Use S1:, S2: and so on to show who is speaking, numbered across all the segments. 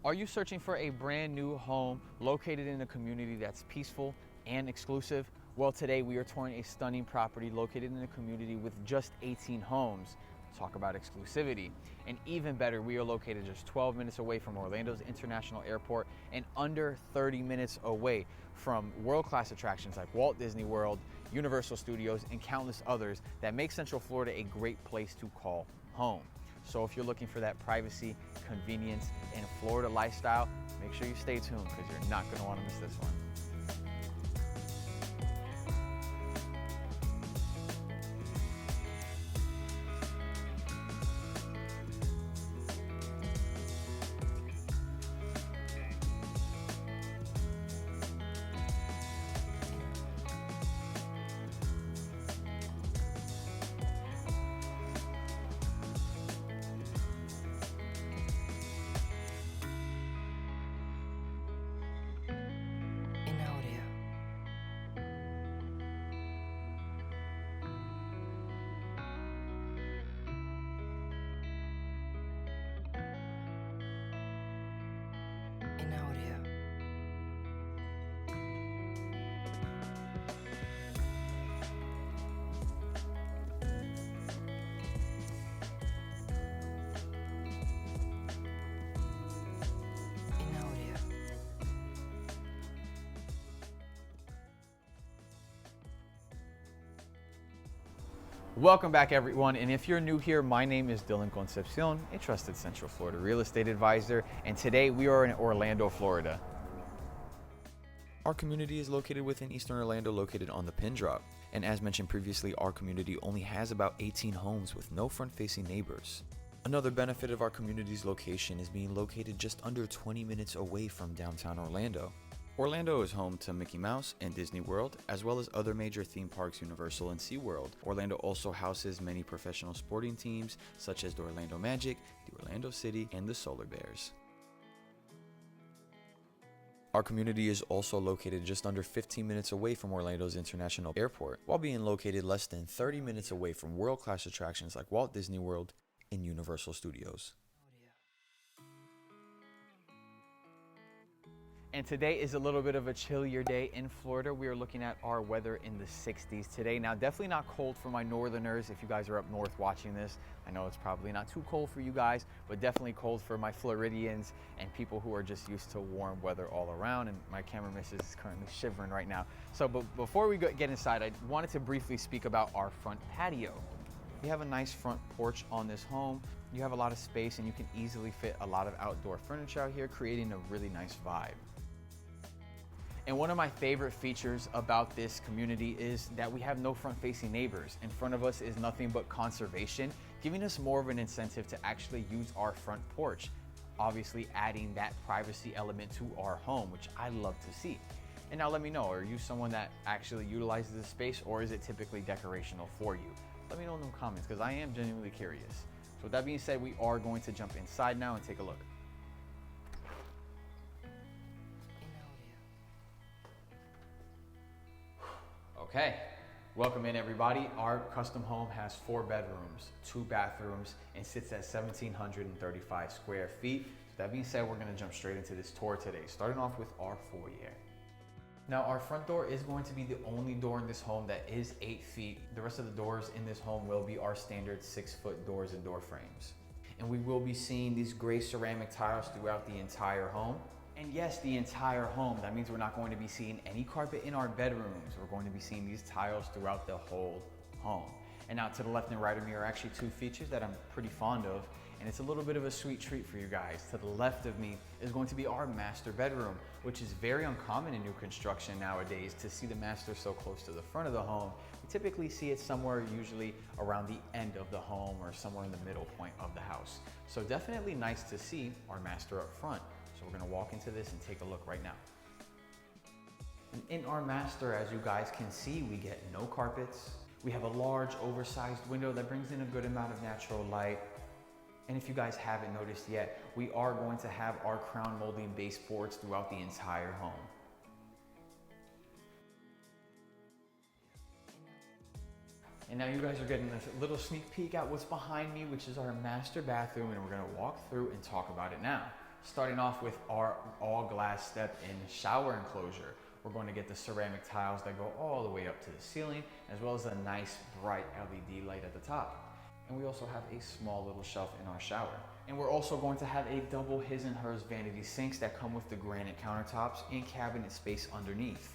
S1: Are you searching for a brand new home located in a community that's peaceful and exclusive? Well, today we are touring a stunning property located in a community with just 18 homes. Talk about exclusivity. And even better, we are located just 12 minutes away from Orlando's International Airport and under 30 minutes away from world-class attractions like Walt Disney World, Universal Studios, and countless others that make Central Florida a great place to call home. So if you're looking for that privacy, convenience, and Florida lifestyle, make sure you stay tuned because you're not going to want to miss this one. Welcome back, everyone, and if you're new here, my name is Dylan Concepcion, a trusted Central Florida real estate advisor, and today we are in Orlando, Florida. Our community is located within Eastern Orlando, located on the pin drop, and as mentioned previously, our community only has about 18 homes with no front-facing neighbors. Another benefit of our community's location is being located just under 20 minutes away from downtown Orlando. Orlando is home to Mickey Mouse and Disney World, as well as other major theme parks, Universal and SeaWorld. Orlando also houses many professional sporting teams, such as the Orlando Magic, the Orlando City, and the Solar Bears. Our community is also located just under 15 minutes away from Orlando's International Airport, while being located less than 30 minutes away from world-class attractions like Walt Disney World and Universal Studios. And today is a little bit of a chillier day in Florida. We are looking at our weather in the 60s today. Now, definitely not cold for my northerners. If you guys are up north watching this, I know it's probably not too cold for you guys, but definitely cold for my Floridians and people who are just used to warm weather all around. And my camera missus is currently shivering right now. So, but before we get inside, I wanted to briefly speak about our front patio. We have a nice front porch on this home. You have a lot of space and you can easily fit a lot of outdoor furniture out here, creating a really nice vibe. And one of my favorite features about this community is that we have no front-facing neighbors. In front of us is nothing but conservation, giving us more of an incentive to actually use our front porch, obviously adding that privacy element to our home, which I love to see. And now let me know, are you someone that actually utilizes the space, or is it typically decorational for you? Let me know in the comments, because I am genuinely curious. So with that being said, we are going to jump inside now and take a look. Okay, welcome in everybody. Our custom home has 4 bedrooms, 2 bathrooms, and sits at 1,735 square feet. So that being said, we're gonna jump straight into this tour today, starting off with our foyer. Now, our front door is going to be the only door in this home that is 8 feet. The rest of the doors in this home will be our standard 6-foot doors and door frames. And we will be seeing these gray ceramic tiles throughout the entire home. And yes, the entire home. That means we're not going to be seeing any carpet in our bedrooms. We're going to be seeing these tiles throughout the whole home. And now to the left and right of me are actually 2 features that I'm pretty fond of, and it's a little bit of a sweet treat for you guys. To the left of me is going to be our master bedroom, which is very uncommon in new construction nowadays to see the master so close to the front of the home. We typically see it somewhere usually around the end of the home or somewhere in the middle point of the house. So definitely nice to see our master up front. So we're gonna walk into this and take a look right now. In our master, as you guys can see, we get no carpets. We have a large oversized window that brings in a good amount of natural light. And if you guys haven't noticed yet, we are going to have our crown molding baseboards throughout the entire home. And now you guys are getting a little sneak peek at what's behind me, which is our master bathroom, and we're gonna walk through and talk about it now. Starting off with our all glass step-in shower enclosure. We're going to get the ceramic tiles that go all the way up to the ceiling, as well as a nice bright LED light at the top. And we also have a small little shelf in our shower. And we're also going to have a double his and hers vanity sinks that come with the granite countertops and cabinet space underneath.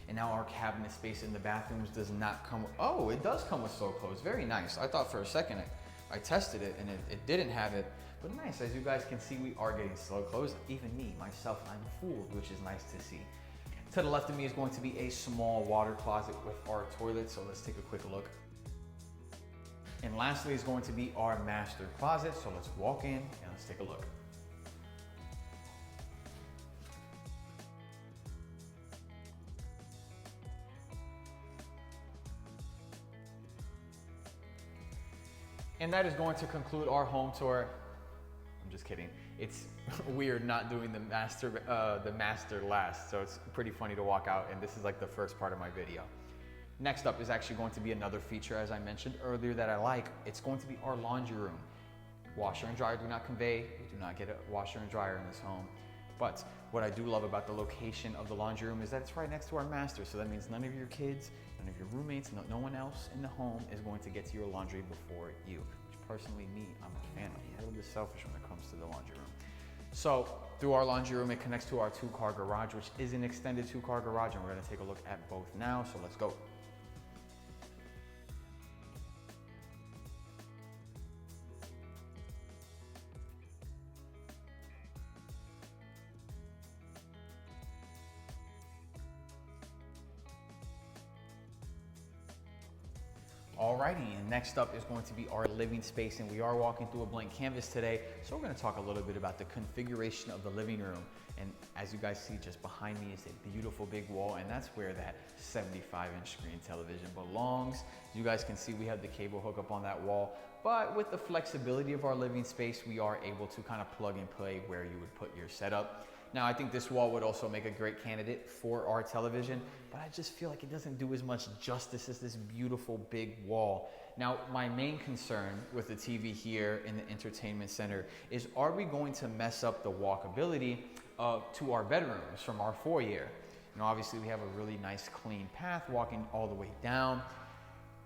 S1: And now our cabinet space in the bathrooms does not come with, oh, it does come with slow close. Very nice. I thought for a second I tested it and it didn't have it, but nice. As you guys can see, we are getting slow close. Even me, myself, I'm fooled, which is nice to see. To the left of me is going to be a small water closet with our toilet, so let's take a quick look. And lastly is going to be our master closet, so let's walk in and let's take a look. And that is going to conclude our home tour. I'm just kidding. It's weird not doing the master last, so it's pretty funny to walk out, and this is like the first part of my video. Next up is actually going to be another feature, as I mentioned earlier, that I like. It's going to be our laundry room. Washer and dryer do not convey. We do not get a washer and dryer in this home. But what I do love about the location of the laundry room is that it's right next to our master. So that means none of your kids, none of your roommates, no one else in the home is going to get to your laundry before you. Which personally, me, I'm a fan of. I'm a little bit selfish when it comes to the laundry room. So through our laundry room, it connects to our 2-car garage, which is an extended 2-car garage. And we're gonna take a look at both now. So let's go. Alrighty, and next up is going to be our living space, and we are walking through a blank canvas today, so we're going to talk a little bit about the configuration of the living room. And as you guys see, just behind me is a beautiful big wall, and that's where that 75-inch screen television belongs. As you guys can see, we have the cable hook up on that wall, but with the flexibility of our living space, we are able to kind of plug and play where you would put your setup. Now, I think this wall would also make a great candidate for our television, but I just feel like it doesn't do as much justice as this beautiful big wall. Now, my main concern with the TV here in the entertainment center is, are we going to mess up the walkability to our bedrooms from our foyer? You know, obviously we have a really nice clean path walking all the way down.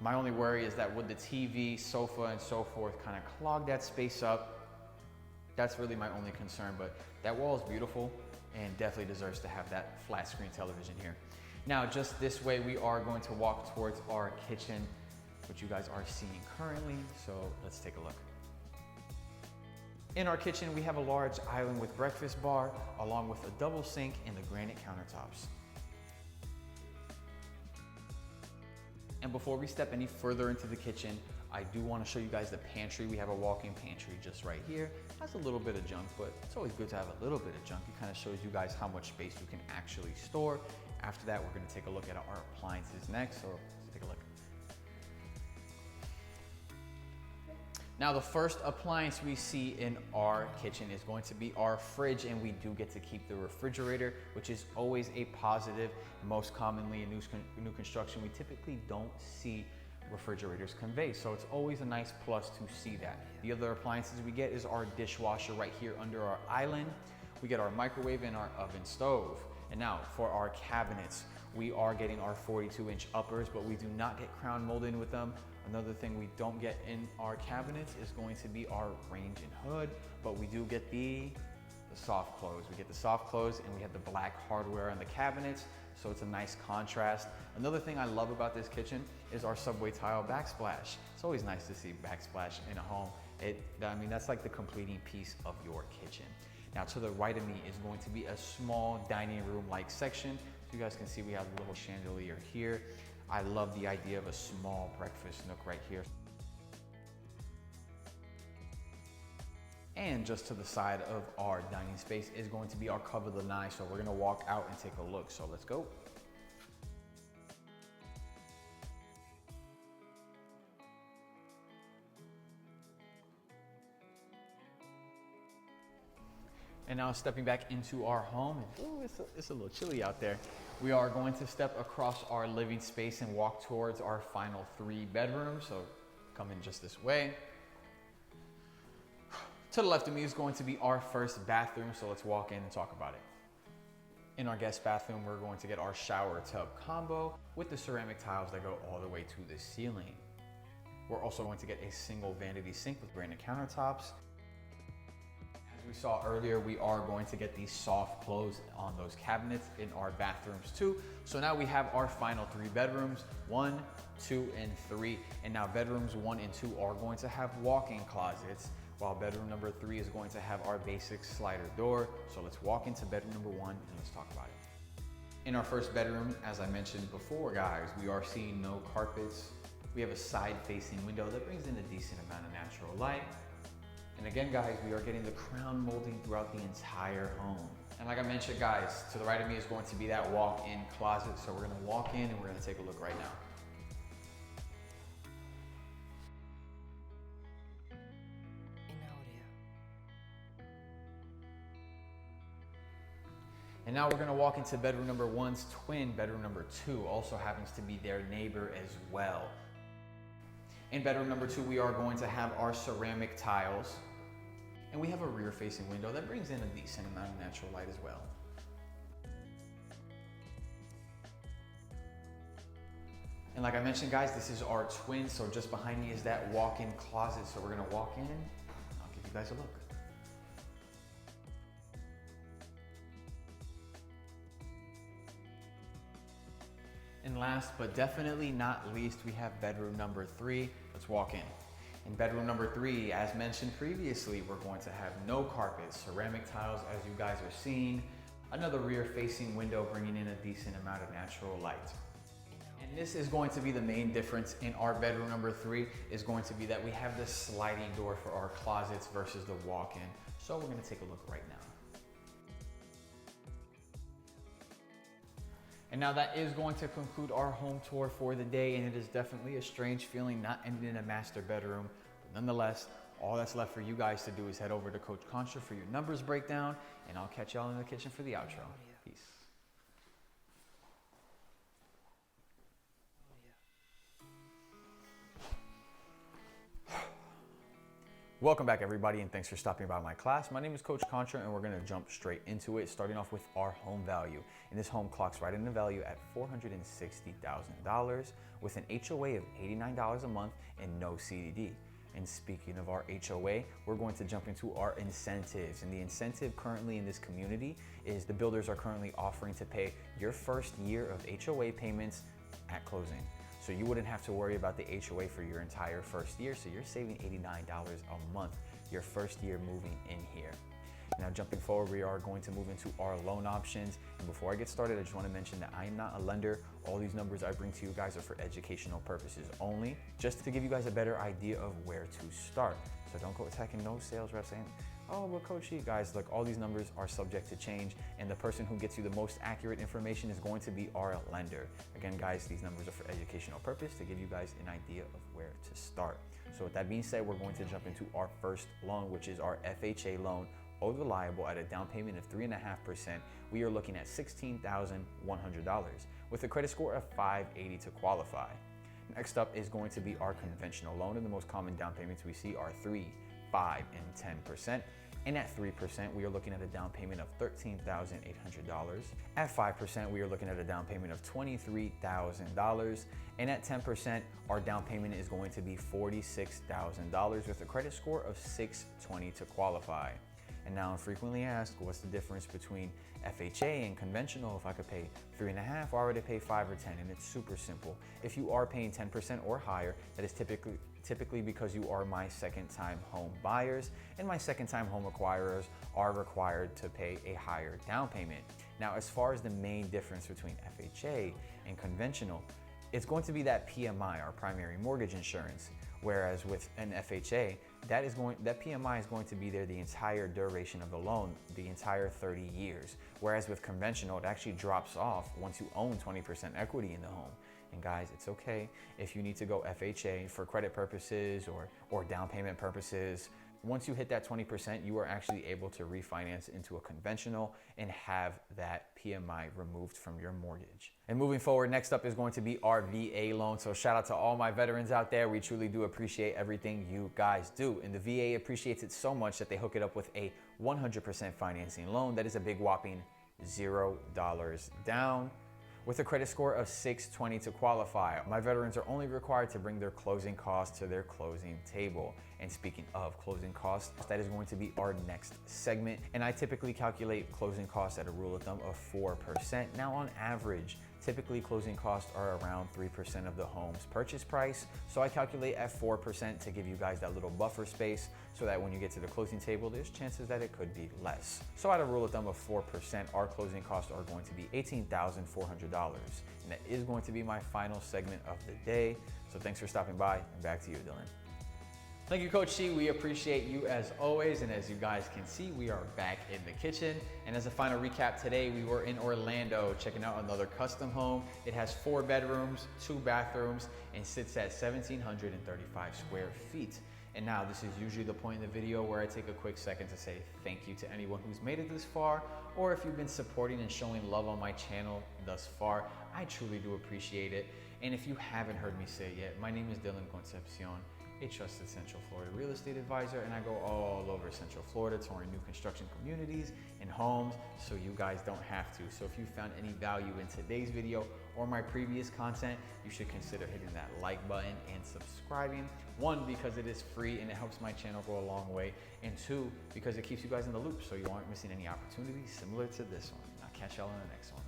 S1: My only worry is that would the TV, sofa, and so forth kind of clog that space up? That's really my only concern, but that wall is beautiful and definitely deserves to have that flat screen television here. Now, just this way, we are going to walk towards our kitchen, which you guys are seeing currently. So let's take a look. In our kitchen, we have a large island with breakfast bar, along with a double sink and the granite countertops. And before we step any further into the kitchen, I do want to show you guys the pantry. We have a walk-in pantry just right here. Has a little bit of junk, but it's always good to have a little bit of junk. It kind of shows you guys how much space you can actually store. After that, we're going to take a look at our appliances next. So let's take a look. Now, the first appliance we see in our kitchen is going to be our fridge, and we do get to keep the refrigerator, which is always a positive. Most commonly in new construction, we typically don't see refrigerators convey, so it's always a nice plus to see that. The other appliances we get is our dishwasher right here under our island. We get our microwave and our oven stove. And now for our cabinets, we are getting our 42-inch uppers, but we do not get crown molded with them. Another thing we don't get in our cabinets is going to be our range and hood, but we do get the soft close. We get the soft close, and we have the black hardware on the cabinets, so it's a nice contrast. Another thing I love about this kitchen is our subway tile backsplash. It's always nice to see backsplash in a home. I mean, that's like the completing piece of your kitchen. Now, to the right of me is going to be a small dining room-like section. So you guys can see we have a little chandelier here. I love the idea of a small breakfast nook right here. And just to the side of our dining space is going to be our cover lanai. So we're gonna walk out and take a look. So let's go. And now stepping back into our home, and ooh, it's a little chilly out there. We are going to step across our living space and walk towards our final 3 bedrooms. So come in just this way. To the left of me is going to be our first bathroom, so let's walk in and talk about it. In our guest bathroom, we're going to get our shower tub combo with the ceramic tiles that go all the way to the ceiling. We're also going to get a single vanity sink with granite countertops. As we saw earlier, we are going to get these soft close on those cabinets in our bathrooms too. So now we have our final 3 bedrooms, 1, 2, and 3. And now bedrooms 1 and 2 are going to have walk-in closets, while bedroom number 3 is going to have our basic slider door. So let's walk into bedroom number 1 and let's talk about it. In our first bedroom, as I mentioned before, guys, we are seeing no carpets. We have a side-facing window that brings in a decent amount of natural light. And again, guys, we are getting the crown molding throughout the entire home. And like I mentioned, guys, to the right of me is going to be that walk-in closet. So we're gonna walk in and we're gonna take a look right now. And now we're gonna walk into bedroom number 1's twin. Bedroom number 2 also happens to be their neighbor as well. In bedroom number 2, we are going to have our ceramic tiles, and we have a rear facing window that brings in a decent amount of natural light as well. And like I mentioned, guys, this is our twin, so just behind me is that walk-in closet. So we're gonna walk in, and I'll give you guys a look. And last but definitely not least, we have bedroom number 3. Let's walk in. In bedroom number 3, as mentioned previously, we're going to have no carpets, ceramic tiles as you guys are seeing, another rear facing window bringing in a decent amount of natural light. And this is going to be the main difference in our bedroom number 3 is going to be that we have this sliding door for our closets versus the walk-in. So we're gonna take a look right now. And now that is going to conclude our home tour for the day, and it is definitely a strange feeling not ending in a master bedroom. But nonetheless, all that's left for you guys to do is head over to Coach Contra for your numbers breakdown, and I'll catch y'all in the kitchen for the outro. Peace. Welcome back, everybody, and thanks for stopping by my class. My name is Coach Contra, and we're gonna jump straight into it, starting off with our home value. And this home clocks right in the value at $460,000 with an HOA of $89 a month and no CDD. And speaking of our HOA, we're going to jump into our incentives. And the incentive currently in this community is the builders are currently offering to pay your first year of HOA payments at closing. So you wouldn't have to worry about the HOA for your entire first year. So you're saving $89 a month your first year moving in here. Now jumping forward, we are going to move into our loan options. And before I get started, I just want to mention that I am not a lender. All these numbers I bring to you guys are for educational purposes only, just to give you guys a better idea of where to start. So don't go attacking no sales reps saying, oh, well, Coach, guys, look, all these numbers are subject to change, and the person who gets you the most accurate information is going to be our lender. Again, guys, these numbers are for educational purpose to give you guys an idea of where to start. So with that being said, we're going to jump into our first loan, which is our FHA loan, over liable at a down payment of 3.5%. We are looking at $16,100 with a credit score of 580 to qualify. Next up is going to be our conventional loan, and the most common down payments we see are 3%, 5%, and 10%. And at 3%, we are looking at a down payment of $13,800. At 5%, we are looking at a down payment of $23,000. And at 10%, our down payment is going to be $46,000 with a credit score of 620 to qualify. And now I'm frequently asked, what's the difference between FHA and conventional? If I could pay 3.5 or already pay 5 or 10, and it's super simple. If you are paying 10% or higher, that is typically because you are my second-time home buyers, and my second-time home acquirers are required to pay a higher down payment. Now, as far as the main difference between FHA and conventional, it's going to be that PMI, our primary mortgage insurance. Whereas with an FHA, that PMI is going to be there the entire duration of the loan, the entire 30 years. Whereas with conventional, it actually drops off once you own 20% equity in the home. And guys, it's okay if you need to go FHA for credit purposes or down payment purposes. Once you hit that 20%, you are actually able to refinance into a conventional and have that PMI removed from your mortgage. And moving forward, next up is going to be our VA loan. So shout out to all my veterans out there. We truly do appreciate everything you guys do. And the VA appreciates it so much that they hook it up with a 100% financing loan that is a big whopping $0 down, with a credit score of 620 to qualify. My veterans are only required to bring their closing costs to their closing table. And speaking of closing costs, that is going to be our next segment. And I typically calculate closing costs at a rule of thumb of 4%. Now on average, typically closing costs are around 3% of the home's purchase price. So I calculate at 4% to give you guys that little buffer space so that when you get to the closing table, there's chances that it could be less. So at a rule of thumb of 4%, our closing costs are going to be $18,400. And that is going to be my final segment of the day. So thanks for stopping by, and back to you, Dylan. Thank you, Coach C. We appreciate you as always. And as you guys can see, we are back in the kitchen. And as a final recap, today we were in Orlando checking out another custom home. It has 4 bedrooms, 2 bathrooms, and sits at 1,735 square feet. And now this is usually the point in the video where I take a quick second to say thank you to anyone who's made it this far, or if you've been supporting and showing love on my channel thus far. I truly do appreciate it. And if you haven't heard me say it yet, my name is Dylan Concepcion, a trusted Central Florida real estate advisor, and I go all over Central Florida touring new construction communities and homes so you guys don't have to. So if you found any value in today's video or my previous content, you should consider hitting that like button and subscribing. 1, because it is free and it helps my channel go a long way, and 2, because it keeps you guys in the loop so you aren't missing any opportunities similar to this one. I'll catch y'all in the next one.